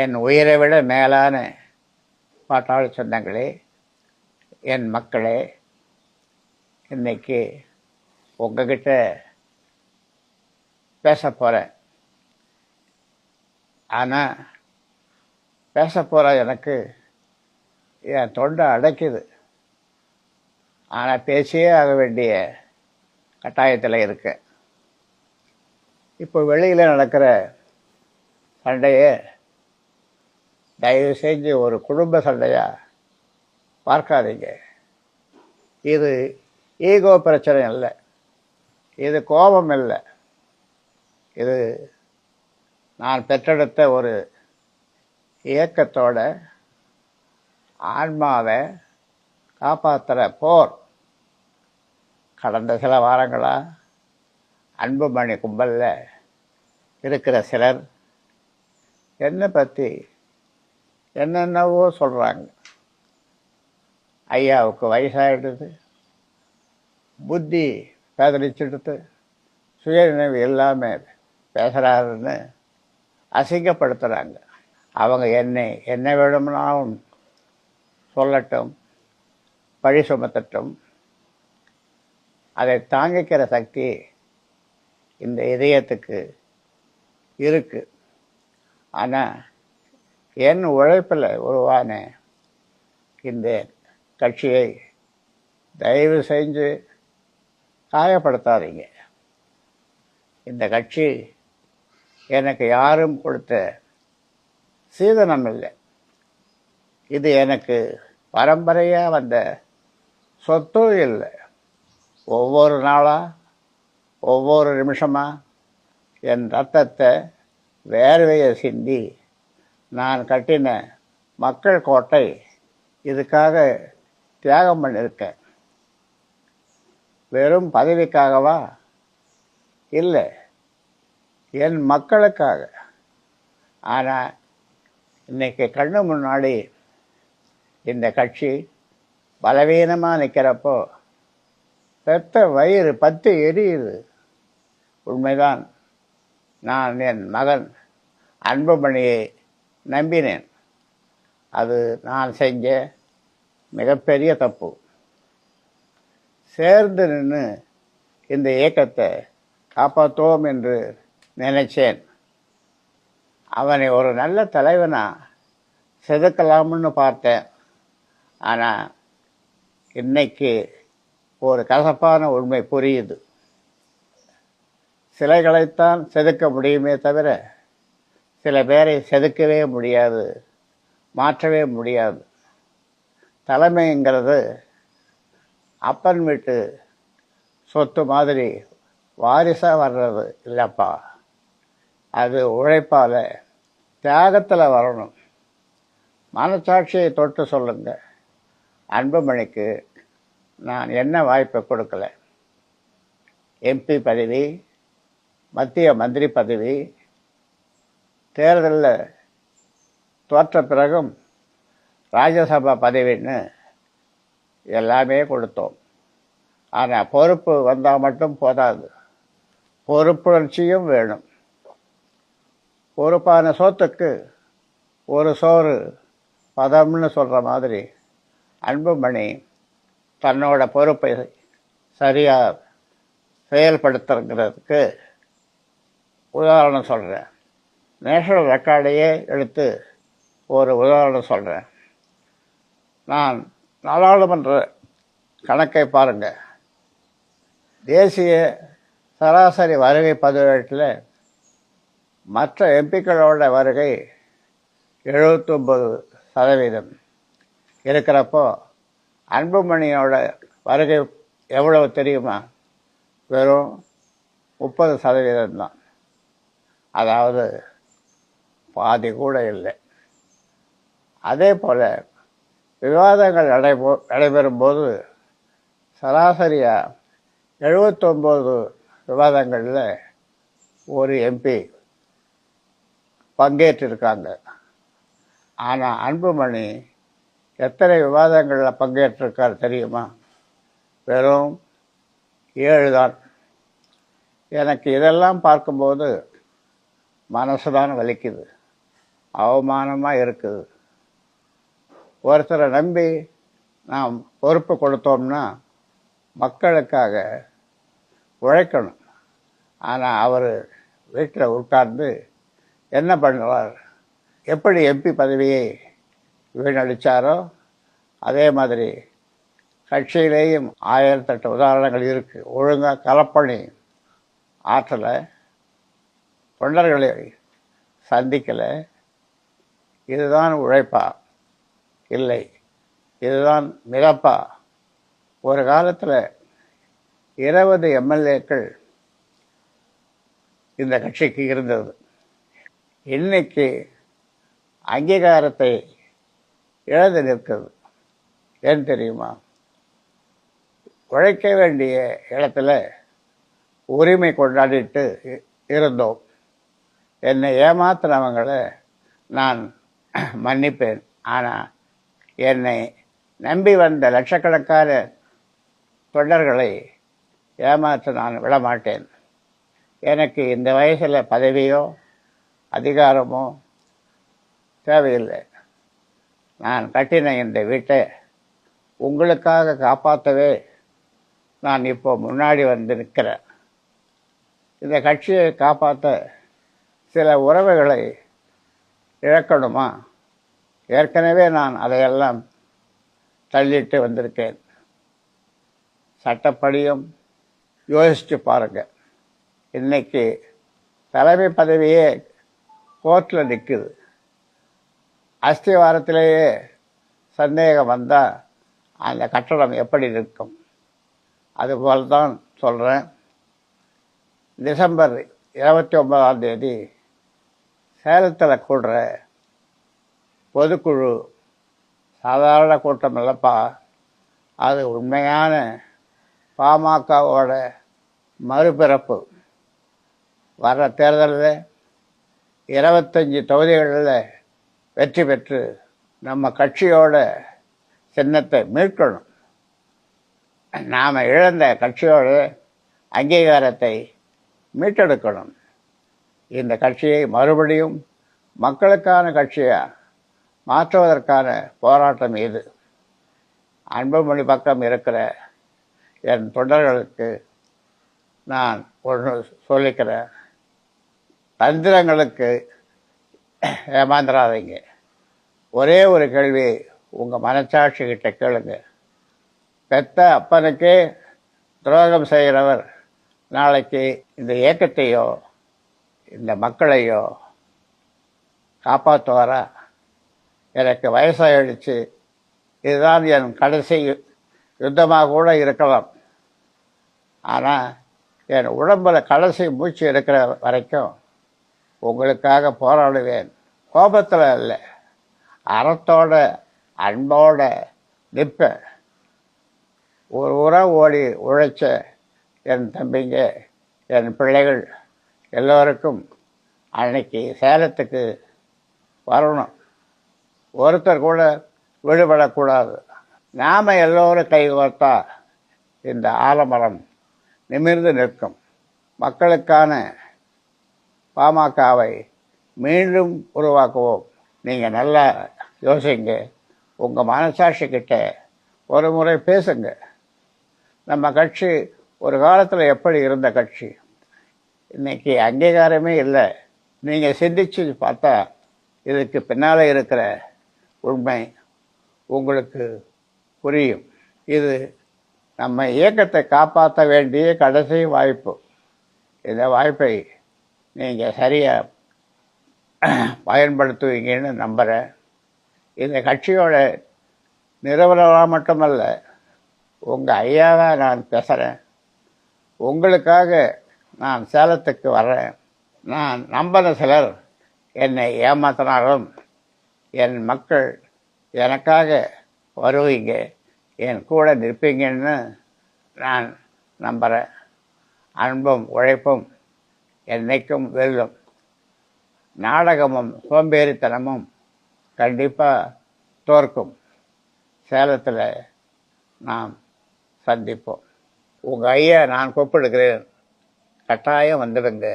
என் உயிரை விட மேலான பாட்டாளி சொந்தங்களே, என் மக்களே, இன்னைக்கு உங்ககிட்ட பேச போகிறேன். ஆனால் பேச போகிற எனக்கு என் தொண்டை அடைக்குது. ஆனால் பேசியே ஆக வேண்டிய கட்டாயத்தில் இருக்கேன். இப்போ வெளியில் நடக்கிற சண்டையை தயவு செஞ்சு ஒரு குடும்ப சண்டையாக பார்க்காதீங்க. இது ஈகோ பிரச்சனை இல்லை, இது கோபம் இல்லை, இது நான் பெற்றெடுத்த ஒரு இயக்கத்தோட ஆன்மாவை காப்பாற்றுற போர். கடந்த சில வாரங்களாக அன்புமணி கும்பலில் இருக்கிற சிலர் என்னை பற்றி என்னென்னவோ சொல்கிறாங்க. ஐயாவுக்கு வயசாகிடுது, புத்தி பேதலிச்சுடுத்து, சுயநினைவு இல்லாமல் பேசுகிறாருன்னு அசிங்கப்படுத்துகிறாங்க. அவங்க என்ன வேணும்னாலும் சொல்லட்டும், பழி சுமத்தட்டும். அதை தாங்கிக்கிற சக்தி இந்த இதயத்துக்கு இருக்கு. ஆனால் என் உழைப்பில் உருவான இந்த கட்சியை தயவு செஞ்சு காயப்படுத்தாதீங்க. இந்த கட்சி எனக்கு யாரும் கொடுத்த சீதனம் இல்லை. இது எனக்கு பரம்பரையாக வந்த சொத்தும் இல்லை. ஒவ்வொரு நாளாக, ஒவ்வொரு நிமிஷமாக என் ரத்தத்தை வேர்வையை சிந்தி நான் கட்டின மக்கள் கோட்டை இதுக்காக தியாகம் பண்ணியிருக்கேன். வெறும் பதவிக்காகவா? இல்லை, என் மக்களுக்காக. ஆனால் இன்னைக்கு கண்ணு முன்னாடி இந்த கட்சி பலவீனமாக நிற்கிறப்போ பெத்த வயிறு பத்து எரியுது. உண்மைதான், நான் என் மகன் அன்புமணியை நம்பினேன். அது நான் செஞ்ச மிகப்பெரிய தப்பு. சேர்ந்து நின்று இந்த இயக்கத்தை காப்பாற்றுவோம் என்று நினைச்சேன். அவனை ஒரு நல்ல தலைவனாக செதுக்கலாம்னு பார்த்தேன். ஆனால் இன்னைக்கு ஒரு கசப்பான உண்மை புரியுது. சிலைகளைத்தான் செதுக்க முடியுமே தவிர சில பேரை செதுக்கவே முடியாது, மாற்றவே முடியாது. தலைமைங்கிறது அப்பன் வீட்டு சொத்து மாதிரி வாரிசாக வர்றது இல்லைப்பா. அது உழைப்பால், தியாகத்தில் வரணும். மனசாட்சியை தொட்டு சொல்லுங்க, அன்புமணிக்கு நான் என்ன வாய்ப்பை கொடுக்கல? எம்பி பதவி, மத்திய மந்திரி பதவி, தேர்தலில் தோற்ற பிறகும் ராஜ்யசபா பதவின்னு எல்லாமே கொடுத்தோம். ஆனால் பொறுப்பு வந்தால் மட்டும் போதாது, பொறுப்புணர்ச்சியும் வேணும். பொறுப்பான சோத்துக்கு ஒரு சோறு பதம்னு சொல்கிற மாதிரி அன்புமணி தன்னோட பொறுப்பை சரியாக செயல்படுத்துறதுக்கு உதாரணம் சொல்கிறேன். நேஷனல் ரெக்கார்டையே எடுத்து ஒரு உதாரணம் சொல்கிறேன். நான் நாடாளுமன்ற கணக்கை பாருங்கள். தேசிய சராசரி வருகை பதிவேட்டில் மற்ற எம்பிக்களோட வருகை 79% இருக்கிறப்போ அன்புமணியோட வருகை எவ்வளவு தெரியுமா? வெறும் 30% தான். அதாவது பாதி கூட இல்லை. அதே போல் விவாதங்கள் நடைபெறும்போது சராசரியாக 79 விவாதங்களில் ஒரு எம்பி பங்கேற்றிருக்காங்க. ஆனால் அன்புமணி எத்தனை விவாதங்களில் பங்கேற்றிருக்கார் தெரியுமா? வெறும் 7 தான். எனக்கு இதெல்லாம் பார்க்கும்போது மனசு தான் வலிக்குது. அவமானமாக இருக்குது. ஒருத்தரை நம்பி நாம் பொறுப்பு கொடுத்தோம்னா மக்களுக்காக உழைக்கணும். ஆனால் அவர் வீட்டில் உட்கார்ந்து என்ன பண்ணுவார்? எப்படி எம்பி பதவியை வீணடித்தாரோ அதே மாதிரி கட்சியிலேயும் 1008 உதாரணங்கள் இருக்குது. ஒழுங்காக களப்பணி ஆற்றலை, தொண்டர்களை சந்திக்கலை. இதுதான் உழைப்பா? இல்லை, இதுதான் மிதப்பா? ஒரு காலத்தில் 20 எம்எல்ஏக்கள் இந்த கட்சிக்கு இருந்தது. இன்னைக்கு அங்கீகாரத்தை இழந்து நிற்கிறது. ஏன் தெரியுமா? உழைக்க வேண்டிய இடத்துல உரிமை கொண்டாடிட்டு இருந்தோம். என்னை ஏமாத்தினவங்களை நான் மன்னிப்பேன். ஆனால் என்னை நம்பி வந்த லட்சக்கணக்கான தொண்டர்களை ஏமாற்ற நான் விடமாட்டேன். எனக்கு இந்த வயசில் பதவியோ அதிகாரமோ தேவையில்லை. நான் கட்டின இந்த வீட்டை உங்களுக்காக காப்பாற்றவே நான் இப்போ முன்னாடி வந்து நிற்கிறேன். இந்த கட்சியை காப்பாற்ற சில உறவுகளை இழக்கணுமா? ஏற்கனவே நான் அதையெல்லாம் தள்ளிட்டு வந்திருக்கேன். சட்டப்படியும் யோசித்து பாருங்கள். இன்னைக்கு தலைமை பதவியே கோர்ட்டில் நிற்குது. அஸ்திவாரத்திலேயே சந்தேகம் வந்தால் அந்த கட்டடம் எப்படி நிற்கும்? அதுபோல் தான் சொல்கிறேன். டிசம்பர் 29 சேலத்தில் கூடுற பொதுக்குழு சாதாரண கூட்டம் இல்லைப்பா. அது உண்மையான பாமகவோட மறுபிறப்பு. வர தேர்தலில் 25 தொகுதிகளில் வெற்றி பெற்று நம்ம கட்சியோட சின்னத்தை மீட்கணும். நாம் இழந்த கட்சியோட அங்கீகாரத்தை மீட்டெடுக்கணும். இந்த கட்சியை மறுபடியும் மக்களுக்கான கட்சியாக மாற்றுவதற்கான போராட்டம் இது. அன்புமணி பக்கம் இருக்கிற என் தொண்டர்களுக்கு நான் ஒன்று சொல்லிக்கிறேன். தந்திரங்களுக்கு ஏமாந்துடாதீங்க. ஒரே ஒரு கேள்வி உங்கள் மனச்சாட்சி கிட்ட கேளுங்க. பெத்த அப்பனுக்கே துரோகம் செய்கிறவர் நாளைக்கு இந்த இயக்கத்தையோ இந்த மக்களையோ காப்பாற்றுவாரா? எனக்கு வயசாகிடுச்சு, இதுதான் என் கடைசி யுத்தமாக கூட இருக்கலாம். ஆனால் என் உடம்பில் கடைசி மூச்சு இருக்கிற வரைக்கும் உங்களுக்காக போராடுவேன். கோபத்தில் இல்லை, அறத்தோட அன்போட நிற்பேன். ஒரு உரம் ஓடி உழைச்ச என் தம்பிங்க, என் பிள்ளைகள் எல்லோருக்கும் அன்னைக்கு சேலத்துக்கு வரணும். ஒருத்தர் கூட விடுபடக்கூடாது. நாம் எல்லோரும் கைகோர்த்தா இந்த ஆலமரம் நிமிர்ந்து நிற்கும். மக்களுக்கான பாமகவை மீண்டும் உருவாக்குவோம். நீங்கள் நல்லா யோசிங்க. உங்கள் மனசாட்சி கிட்ட ஒரு முறை பேசுங்க. நம்ம கட்சி ஒரு காலத்தில் எப்படி இருந்த கட்சி, இன்னைக்கு அங்கீகாரமே இல்லை. நீங்கள் சிந்திச்சு பார்த்தா இதுக்கு பின்னால் இருக்கிற உண்மை உங்களுக்கு புரியும். இது நம்ம இயக்கத்தை காப்பாற்ற வேண்டிய கடைசி வாய்ப்பு. இந்த வாய்ப்பை நீங்கள் சரியாக பயன்படுத்துவீங்கன்னு நம்புகிறேன். இந்த கட்சியோட நிறுவனமாக மட்டுமல்ல, உங்கள் ஐயாவாக நான் பேசுகிறேன். உங்களுக்காக நான் சேலத்துக்கு வர்றேன். நான் நம்பின சிலர் என்னை ஏமாத்தினாலும் என் மக்கள் எனக்காக வருவீங்க, என் கூட நிற்பீங்கன்னு நான் நம்புகிறேன். அன்பும் உழைப்பும் என்னைக்கும் வெல்லும். நாடகமும் சோம்பேறித்தனமும் கண்டிப்பாக தோற்கும். சேலத்தில் நாம் சந்திப்போம். உங்கள் ஐயா நான் கூப்பிடுகிறேன், கட்டாயம் வந்துடுங்க.